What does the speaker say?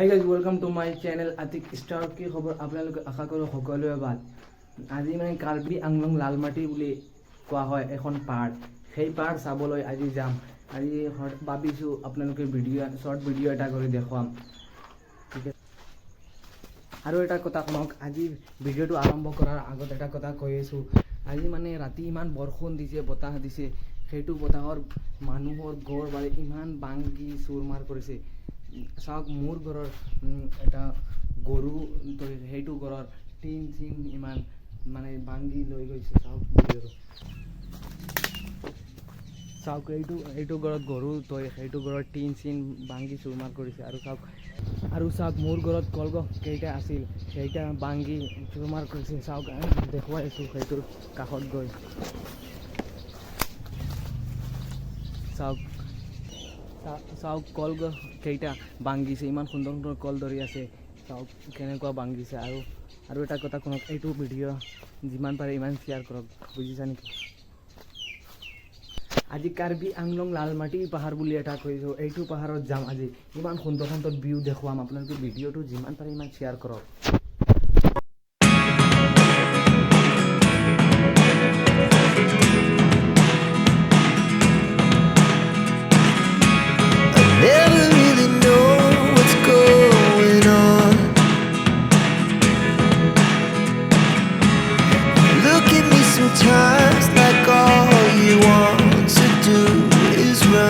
High guys welcome to my channel Atik star. কি খবৰ? আপোনালোকে আশা কৰোঁ সকলোৱে ভাল। আজি মানে কাৰ্বি আংলং লালমাটি বুলি কোৱা হয় এখন পাহাৰ। সেই পাহাৰ চাবলৈ আজি যাম। আজি ভাবিছোঁ আপোনালোকে শ্বৰ্ট ভিডিঅ' এটা কৰি দেখুৱাম। ঠিক আছে, আৰু এটা কথা শুনক। আজি ভিডিঅ'টো আৰম্ভ কৰাৰ আগত এটা কথা কৈ আছোঁ। আজি মানে ৰাতি ইমান বৰষুণ দিছে, বতাহ দিছে, সেইটো বতাহৰ মানুহৰ ঘৰ বাৰী ইমান ভাঙি চুৰমাৰ কৰিছে। চাওক, মোৰ ঘৰৰ এটা গৰু, সেইটো ঘৰৰ টিন চিন ইমান মানে ভাঙি লৈ গৈছে। চাওক ভিডিঅ'টো, চাওক এইটো ঘৰত গৰু, সেইটো ঘৰৰ টিন চিন ভাঙি চুৰমাৰ কৰিছে। আৰু চাওক মোৰ ঘৰত কলগছ কেইটা আছিল, সেইটা ভাঙি চুৰমাৰ কৰিছে। চাওক দেখুৱাই আছোঁ সেইটোৰ কাষত গৈ। চাওক কলগছ কেইটা ভাঙিছে, ইমান সুন্দৰ সুন্দৰ কল ধৰি আছে। চাওক কেনেকুৱা ভাঙিছে। আৰু এটা কথা শুনক, এইটো ভিডিঅ' যিমান পাৰে ইমান শ্বেয়াৰ কৰক, বুজিছা নেকি? আজি কাৰ্বি আংলং লালমাটি পাহাৰ বুলি এটা কৈছোঁ, এইটো পাহাৰত যাম। আজি ইমান সুন্দৰ সুন্দৰ ভিউ দেখুৱাম। আপোনালোকে ভিডিঅ'টো যিমান পাৰে ইমান শ্বেয়াৰ কৰক। Never really know what's going on. Look at me sometimes like all you want to do is run.